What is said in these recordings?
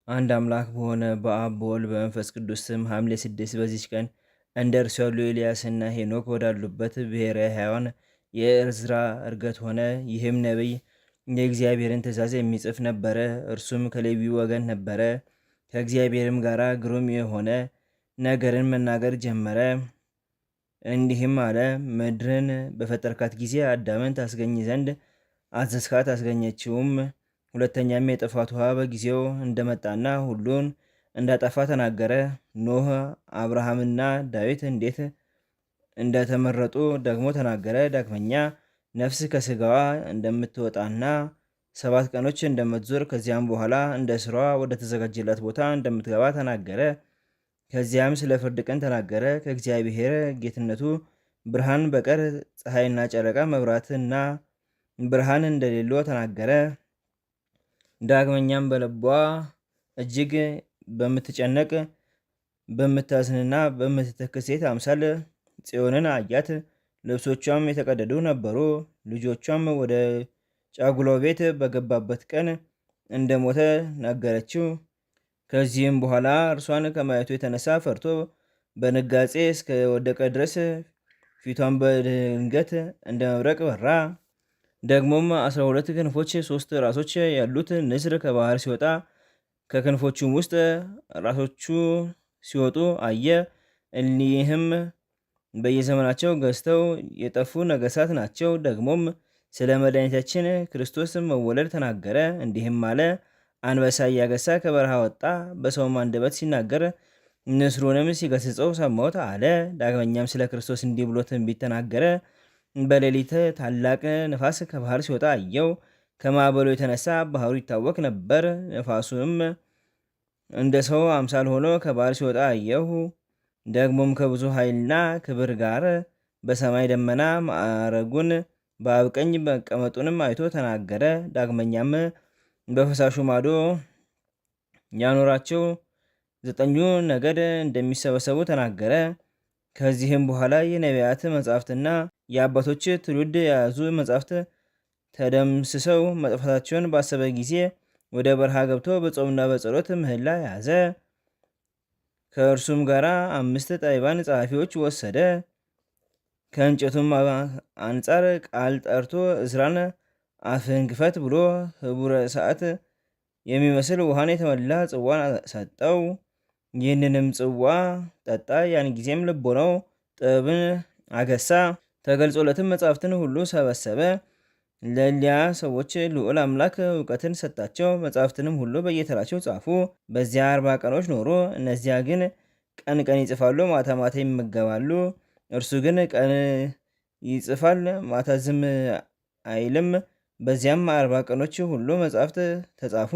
አንድ አምላክ በሆነ በአብ በወልድ በመንፈስ ቅዱስ ስም ሐምሌ 6 በዚች ቀን እንደ እርሱ ያሉ ኤልያስና ሄኖክ ወዳሉበት ብሔረ ሕያዋን የዕዝራ ዕርገት ሆነ። ይህም ነቢይ የእግዚአብሔርን ትእዛዝ የሚጽፍ ነበረ። እርሱም ከሌዊ ወገን ነበረ። ከእግዚአብሔርም ጋር ግሩም የሆነ ነገርን መናገር ጀመረ። እንዲህም አለ። ምድርን በፈጠርካት ጊዜ አዳምን ታስገኝ ዘንድ አዘዝካት፣ አስገኘችውም። ሁለተኛም የጥፋት ውሃ በጊዜው እንደመጣና ሁሉን እንዳጠፋ ተናገረ። ኖህ፣ አብርሃምና ዳዊት እንዴት እንደተመረጡ ደግሞ ተናገረ። ዳግመኛ ነፍስ ከስጋዋ እንደምትወጣና 7 ቀኖች እንደምትዞር ከዚያም በኋላ እንደ ስራዋ ወደ ተዘጋጀላት ቦታ እንደምትገባ ተናገረ። ከዚያም ስለ ፍርድ ቀን ተናገረ። ከእግዚአብሔር ጌትነቱ ብርሃን በቀር ፀሐይና ጨረቃ መብራትና ብርሃን እንደሌለው ተናገረ። ዳግመኛም በልቧ እጅግ በምትጨነቅ በምታዝንና በምትተክዝ ሴት አምሳል ጽዮንን አያት። ልብሶቿም የተቀደዱ ነበሩ። ልጆቿም ወደ ጫጉላው ቤት በገባበት ቀን እንደሞተ ነገረችው። ከዚህም በኋላ እርሷን ከማየቱ የተነሳ ፈርቶ በንጋጼ እስከ ወደቀ ድረስ ፊቷን በድንገት እንደ መብረቅ በራ። ደግሞም 12 ክንፎች 3 ራሶች ያሉት ንስር ከባህር ሲወጣ ከክንፎቹም ውስጥ ራሶቹ ሲወጡ አየ። እኒህም በየዘመናቸው ገዝተው የጠፉ ነገሥታት ናቸው። ደግሞም ስለ መድኃኒታችን ክርስቶስ መወለድ ተናገረ። እንዲህም አለ። አንበሳ እያገሳ ከበረሃ ወጣ፣ በሰውም አንደበት ሲናገር ንስሩንም ሲገስጸው ሰማሁት አለ። ዳግመኛም ስለ ክርስቶስ እንዲህ ብሎ ትንቢት ተናገረ። በሌሊት ታላቅ ነፋስ ከባህር ሲወጣ አየው። ከማዕበሉ የተነሳ ባህሩ ይታወክ ነበር። ነፋሱም እንደ ሰው አምሳል ሆኖ ከባህር ሲወጣ አየሁ። ደግሞም ከብዙ ኃይልና ክብር ጋር በሰማይ ደመና ማዕረጉን በአብ ቀኝ መቀመጡንም አይቶ ተናገረ። ዳግመኛም በፈሳሹ ማዶ ያኖራቸው 9ኙ ነገድ እንደሚሰበሰቡ ተናገረ። ከዚህም በኋላ የነቢያት መጻሕፍትና የአባቶች ትውልድ የያዙ መጻሕፍት ተደምስሰው መጥፋታቸውን ባሰበ ጊዜ ወደ በረሃ ገብቶ በጾምና በጸሎት ምህላ ያዘ። ከእርሱም ጋር 5 ጠቢባን ጸሐፊዎች ወሰደ። ከእንጨቱም አንጻር ቃል ጠርቶ ዕዝራን አፍህን ክፈት ብሎ ህቡረ ሰዓት የሚመስል ውሃን የተመላ ጽዋን ሰጠው። ይህንንም ጽዋ ጠጣ። ያን ጊዜም ልቦናው ጥበብን አገሳ። ተገልጾለትም መጻሕፍትን ሁሉ ሰበሰበ። ለእሊያ ሰዎች ልዑል አምላክ እውቀትን ሰጣቸው። መጻሕፍትንም ሁሉ በየተራቸው ጻፉ። በዚያ 40 ቀኖች ኖሩ። እነዚያ ግን ቀን ቀን ይጽፋሉ፣ ማታ ማታ ይመገባሉ። እርሱ ግን ቀን ይጽፋል፣ ማታ ዝም አይልም። በዚያም 40 ቀኖች ሁሉ መጻሕፍት ተጻፉ።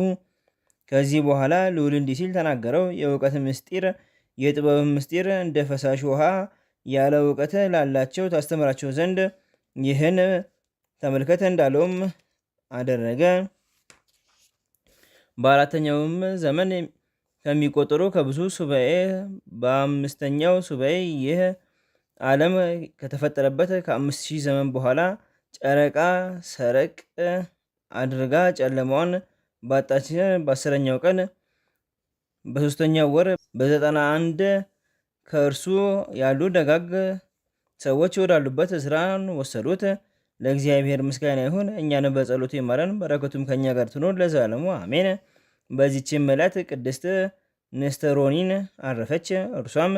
ከዚህ በኋላ ልዑል እንዲህ ሲል ተናገረው። የእውቀት ምስጢር፣ የጥበብ ምስጢር እንደ ፈሳሽ ውሃ ያለ እውቀት ላላቸው ታስተምራቸው ዘንድ ይህን ተመልከተ እንዳለውም አደረገ። በአራተኛውም ዘመን ከሚቆጠሩ ከብዙ ሱባኤ በ5ኛው ሱባኤ ይህ ዓለም ከተፈጠረበት ከ5000 ዘመን በኋላ ጨረቃ ሰረቅ አድርጋ ጨለማዋን ባጣች በ10ኛው ቀን በ3ኛው ወር በ91 ከእርሱ ያሉ ደጋግ ሰዎች ወዳሉበት ዕዝራን ወሰዱት። ለእግዚአብሔር ምስጋና ይሁን፣ እኛንም በጸሎቱ ይማረን፣ በረከቱም ከኛ ጋር ትኖር ለዘላለሙ አሜን። በዚችም ዕለት ቅድስት ንስተሮኒን አረፈች። እርሷም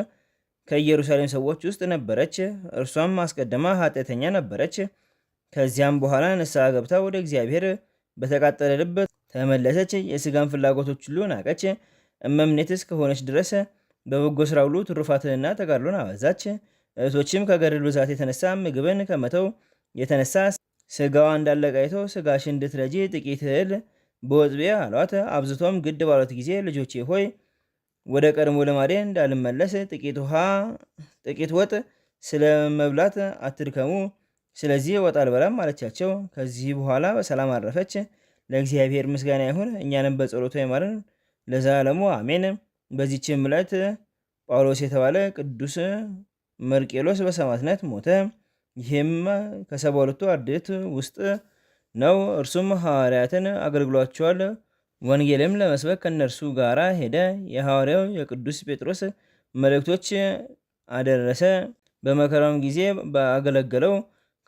ከኢየሩሳሌም ሰዎች ውስጥ ነበረች። እርሷም አስቀድማ ኃጢአተኛ ነበረች። ከዚያም በኋላ ንስሐ ገብታ ወደ እግዚአብሔር በተቃጠለ ልብ ተመለሰች። የሥጋን ፍላጎቶች ሁሉ ናቀች። እመምኔት እስከሆነች ድረስ በበጎ ስራ ሁሉ ትሩፋትንና ተጋድሎን አበዛች። እህቶችም ከገድል ብዛት የተነሳ ምግብን ከመተው የተነሳ ስጋዋ እንዳለቀ አይተው ስጋሽን እንድትረጂ ጥቂት እህል በወጥ ብዪ አሏት። አብዝቶም ግድ ባሏት ጊዜ ልጆቼ ሆይ ወደ ቀድሞ ልማዴ እንዳልመለስ ጥቂት ወጥ ስለ መብላት አትድከሙ፣ ስለዚህ ወጥ አልበላም አለቻቸው። ከዚህ በኋላ በሰላም አረፈች። ለእግዚአብሔር ምስጋና ይሁን፣ እኛንም በጸሎቱ ይማረን ለዘላለሙ አሜን። በዚህችም ዕለት ጳውሎስ የተባለ ቅዱስ መርቄሎስ በሰማዕትነት ሞተ። ይህም ከ72ቱ አርድእት ውስጥ ነው። እርሱም ሐዋርያትን አገልግሏቸዋል። ወንጌልም ለመስበክ ከእነርሱ ጋር ሄደ። የሐዋርያው የቅዱስ ጴጥሮስ መልእክቶች አደረሰ። በመከራውም ጊዜ ባገለገለው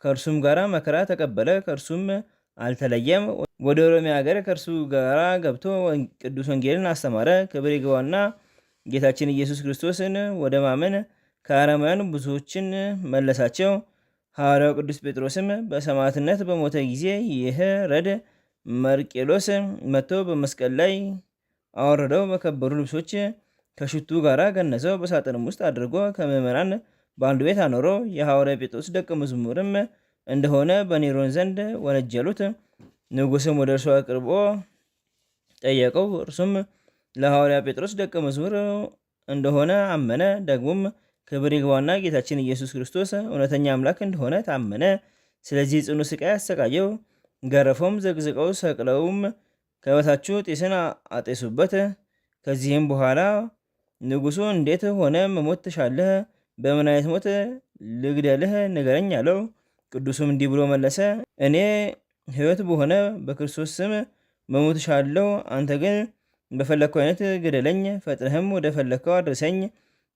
ከእርሱም ጋር መከራ ተቀበለ። ከእርሱም አልተለየም። ወደ ሮሜ ሀገር ከእርሱ ጋር ገብቶ ቅዱስ ወንጌልን አስተማረ። ክብር ይግባውና ጌታችን ኢየሱስ ክርስቶስን ወደ ማመን ከአረማውያን ብዙዎችን መለሳቸው። ሐዋርያው ቅዱስ ጴጥሮስም በሰማዕትነት በሞተ ጊዜ ይህ ረድ መርቄሎስ መጥቶ በመስቀል ላይ አወረደው። በከበሩ ልብሶች ከሽቱ ጋር ገነዘው። በሳጥንም ውስጥ አድርጎ ከምዕመናን በአንዱ ቤት አኖረው። የሐዋርያ ጴጥሮስ ደቀ መዝሙርም እንደሆነ በኔሮን ዘንድ ወነጀሉት። ንጉሥም ወደ እርሱ አቅርቦ ጠየቀው። እርሱም ለሐዋርያ ጴጥሮስ ደቀ መዝሙር እንደሆነ አመነ። ደግሞም ክብር ይግባውና ጌታችን ኢየሱስ ክርስቶስ እውነተኛ አምላክ እንደሆነ ታመነ። ስለዚህ ጽኑ ስቃይ አሰቃየው። ገረፈውም፣ ዘግዝቀው ሰቅለውም ከበታቹ ጢስን አጤሱበት። ከዚህም በኋላ ንጉሡ እንዴት ሆነ መሞት ትሻለህ? በምን አይነት ሞት ልግደልህ? ንገረኝ አለው። ቅዱሱም እንዲህ ብሎ መለሰ፣ እኔ ሕይወት በሆነ በክርስቶስ ስም መሞት እሻለሁ። አንተ ግን በፈለግከው አይነት ግደለኝ፣ ፈጥነህም ወደ ፈለግከው አድርሰኝ።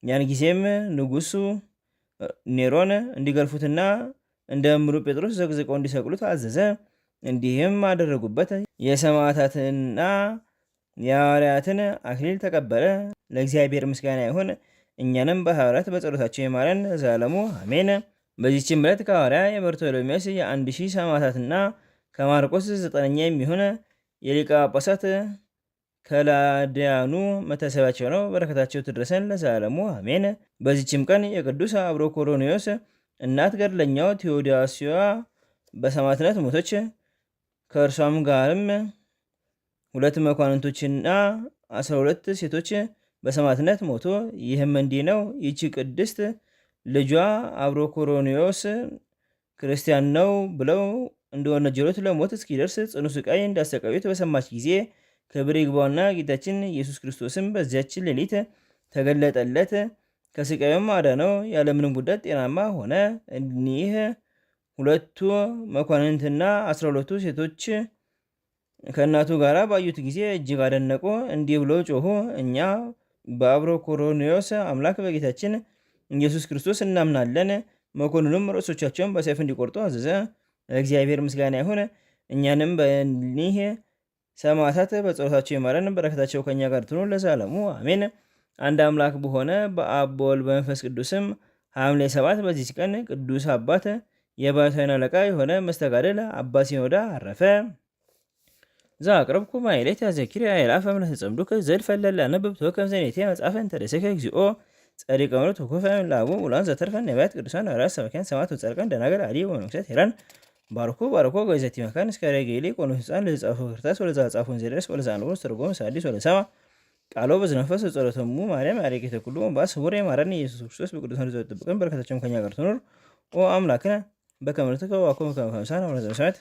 ያን ጊዜም ንጉሡ ኔሮን እንዲገርፉትና እንደ እምሩ ጴጥሮስ ዘግዝቀው እንዲሰቅሉት አዘዘ። እንዲህም አደረጉበት። የሰማዕታትና የሐዋርያትን አክሊል ተቀበለ። ለእግዚአብሔር ምስጋና ይሁን፣ እኛንም በሐዋርያት በጸሎታቸው ይማረን ዘላለሙ አሜን። በዚህችም ዕለት ከሐዋርያ የበርቶሎሜዎስ የ1000 ሰማዕታትና ከማርቆስ 9ኛ የሚሆን የሊቀ ጳጳሳት ከላዲያኑ መታሰቢያቸው ነው። በረከታቸው ትድረሰን ለዘላለሙ አሜን። በዚችም ቀን የቅዱስ አብሮኮሮኒዎስ እናት ገድለኛው ቴዎዶስያ በሰማዕትነት ሞተች። ከእርሷም ጋርም 2 መኳንንቶችና 12 ሴቶች በሰማዕትነት ሞቶ። ይህም እንዲህ ነው። ይቺ ቅድስት ልጇ አብሮኮሮኒዎስ ክርስቲያን ነው ብለው እንደወነጀሉት ለሞት እስኪደርስ ጽኑ ስቃይ እንዳሰቃዩት በሰማች ጊዜ ክብር ይግባውና ጌታችን ኢየሱስ ክርስቶስም በዚያች ሌሊት ተገለጠለት። ከስቃዩም አዳነው። ያለምንም ጉዳት ጤናማ ሆነ። እኒህ 2 መኳንንትና 12ቱ ሴቶች ከእናቱ ጋር ባዩት ጊዜ እጅግ አደነቁ። እንዲህ ብሎ ጮሁ፣ እኛ በአብሮኮሮኒዎስ አምላክ በጌታችን ኢየሱስ ክርስቶስ እናምናለን። መኮንኑም ርዕሶቻቸውን በሰይፍ እንዲቆርጡ አዘዘ። ለእግዚአብሔር ምስጋና ይሁን፣ እኛንም በኒህ ሰማዕታት በጸሎታቸው ይማረን፣ በረከታቸው ከኛ ጋር ትኑር ለዘላለሙ አሜን። አንድ አምላክ በሆነ በአብ በወልድ በመንፈስ ቅዱስም ሐምሌ 7 በዚች ቀን ቅዱስ አባት የባሕታውያን አለቃ የሆነ መስተጋድል አባ ሲኖዳ አረፈ። ዘአቅረብኩ ማኅሌተ ዘኪርየ አእላፈ እምነተጸምዱከ ዘልፈለላ ነብብቶ ከመ ዘኔቴ መጽሐፈ እንተደሰከ እግዚኦ ጸሪቀ ምሕረት ወኮፈ እምለአቡ ውላን ዘተርፈ ነቢያት ቅዱሳን ሐዋርያት ሰባክያን ሰማዕታት ወጻድቃን ደናግል አልዮ ወመነኮሳት ሄራን ባርኩ ገይዘቲ መካን እስከ ረገይሌ ቆኖ ሕፃን ለዘጻፎ ክርታስ ወለዘአጻፎን ዘደረስ ወለዘአንብቦ ተርጎመ ሣዲስ ወለሰማ ቃሎ በዝነፈስ ጸሎተሙ ማርያም ያሬጌተ ኩሉ ወንባስ ህቡር የማረን ኢየሱስ ክርስቶስ በቅዱሳን ይዘው ይጠብቀን። በረከታቸውም ከኛ ጋር ትኑር። ኦ አምላክነ በከመ ንትቀ ወአኮ በከመ አምሳነ ወለዘበሰማያት